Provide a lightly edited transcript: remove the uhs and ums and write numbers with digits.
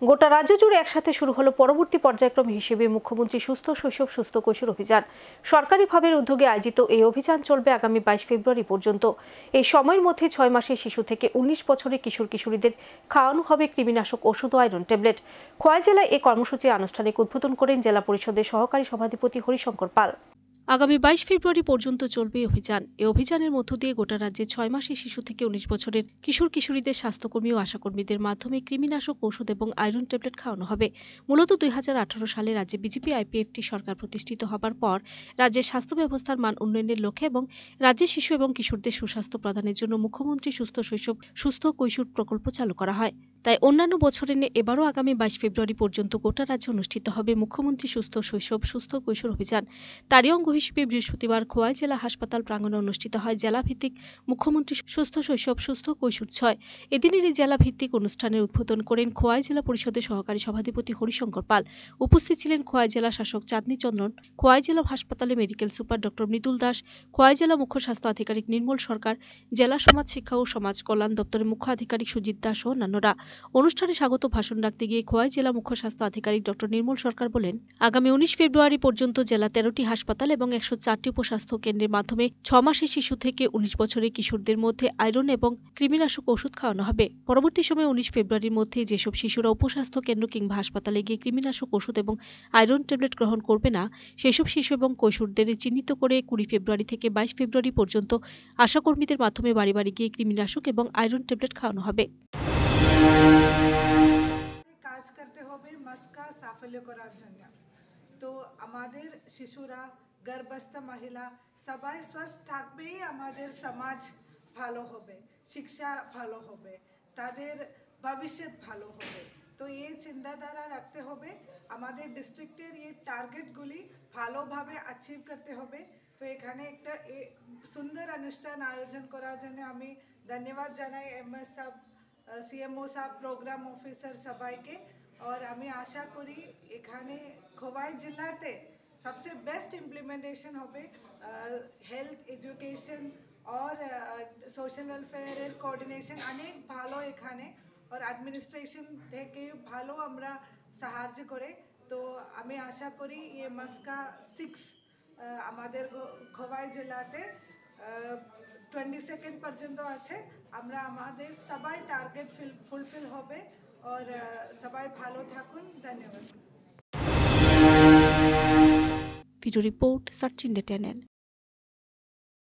গোটা রাজ্য জুড়ে একসাথে শুরু হলো পরবর্তী পর্যায়ক্রম হিসেবে মুখ্যমন্ত্রী সুস্থ শৈশব সুস্থ কৈশোর অভিযান। সরকারিভাবে উদ্যোগে আয়োজিত এই অভিযান চলবে আগামী 22 ফেব্রুয়ারি পর্যন্ত। এই সময়ের মধ্যে 6 মাসের শিশু থেকে 19 বছরের কিশোর কিশোরীদের খাওয়ানো হবে কৃমিনাশক ওষুধ ও আয়রন ট্যাবলেট। খোয়াই জেলায় এই কর্মসূচির আনুষ্ঠানিক উদ্বোধন করেন জেলা পরিষদের সহকারী সভাধিপতি হরিশঙ্কর পাল। আগামী 22 ফেব্রুয়ারি পর্যন্ত চলবে অভিযান। এই অভিযানের মধ্য দিয়ে গোটা রাজ্যে 6 মাসের শিশু থেকে 19 বছরের কিশোর কিশোরীদের স্বাস্থ্যকর্মী ও আশাকর্মীদের মাধ্যমে কৃমিনাশক ওষুধ এবং আয়রন ট্যাবলেট খাওয়ানো হবে। মূলত 2018 সালে রাজ্যে বিজেপি আইপিএফটি সরকার প্রতিষ্ঠিত হবার পর রাজ্যের স্বাস্থ্য ব্যবস্থার মান উন্নয়নের লক্ষ্যে এবং রাজ্যের শিশু এবং কিশোরদের সুস্বাস্থ্য প্রদানের জন্য মুখ্যমন্ত্রী সুস্থ শৈশব সুস্থ কৈশোর প্রকল্প চালু করা হয়। তাই অন্যান্য বছরের ন্যায় এবারও আগামী 22 ফেব্রুয়ারি পর্যন্ত গোটা রাজ্যে অনুষ্ঠিত হবে মুখ্যমন্ত্রী সুস্থ শৈশব সুস্থ কৈশোর অভিযান। তারই অঙ্গ হিসেবে বৃহস্পতিবার খোয়াই জেলা হাসপাতাল প্রাঙ্গণে অনুষ্ঠিত হয় জেলাভিত্তিক মুখ্যমন্ত্রী সুস্থ শৈশব সুস্থ কৈশোর 6। এদিনের এই জেলাভিত্তিক অনুষ্ঠানের উদ্বোধন করেন খোয়াই জেলা পরিষদের সহকারী সভাধিপতি হরিশঙ্কর পাল। উপস্থিত ছিলেন খোয়াই জেলা শাসক চাঁদনী চন্দ্রন, খোয়াই জেলা হাসপাতালে medical super doctor Mridul Das, Khowai জেলা মুখ্য স্বাস্থ্য আধিকারিক নির্মল সরকার, জেলা সমাজ শিক্ষা ও সমাজ কল্যাণ দপ্তরের মুখ্য আধিকারিক সুজিত দাস ও অন্যান্যরা। অনুষ্ঠানে স্বাগত ভাষণ রাখতে গিয়ে খোয়াই জেলা মুখ্য স্বাস্থ্য আধিকারিক ডক্টর নির্মল সরকার বলেন, আগামী 19 ফেব্রুয়ারি পর্যন্ত জেলা 13টি হাসপাতাল এবং 104টি উপস্বাস্থ্য কেন্দ্রের মাধ্যমে 6 মাসের শিশু থেকে 19 বছরের কিশোরদের মধ্যে আয়রন এবং কৃমিনাশক ওষুধ খাওয়ানো হবে। পরবর্তী সময়ে 19 ফেব্রুয়ারির মধ্যে যেসব শিশুরা উপস্বাস্থ্য কেন্দ্র কিংবা হাসপাতালে গিয়ে কৃমিনাশক ওষুধ এবং আয়রন ট্যাবলেট গ্রহণ করবে না, সেসব শিশু এবং কৈশোরদের চিহ্নিত করে 20 ফেব্রুয়ারি থেকে 22 ফেব্রুয়ারি পর্যন্ত আশাকর্মীদের মাধ্যমে বাড়ি বাড়ি গিয়ে কৃমিনাশক এবং আয়রন ট্যাবলেট খাওয়ানো হবে। কাজ করতে হবে মাস্কা সাফল্য করার জন্য। তো আমাদের শিশুরা গর্ভস্থ মহিলা সবাই সুস্থ থাকবেই আমাদের সমাজ ভালো হবে, শিক্ষা ভালো হবে, তাদের ভবিষ্যৎ ভালো হবে। তো এই চিন্তাধারা রাখতে হবে, আমাদের ডিস্ট্রিক্টের এই টার্গেটগুলি ভালোভাবে অ্যাচিভ করতে হবে। তো এখানে একটা সুন্দর অনুষ্ঠান আয়োজন করার জন্য আমি ধন্যবাদ জানাই এমএস সাহেব, সিএমও সাহেব, প্রোগ্রাম অফিসার সবাইকে। और আমি আশা করি এখানে খোয়াই জেলাতে सबसे बेस्ट इम्प्लीमेंटेशन হবে হেলথ এডুকেশন और সোশ্যাল ওয়েলফেয়ারের কোঅর্ডিনেশন অনেক ভালো এখানে, আর অ্যাডমিনিস্ট্রেশন থেকে ভালো আমরা সাহায্য করে। তো আমি আশা করি এই মাস্কা 6 আমাদের খোয়াই জেলাতে 22 পর্যন্ত আছে। আমরা আমাদের সবাই টার্গেট ফুলফিল হবে और সবাই ভালো থাকুন। ধন্যবাদ। Video report search India.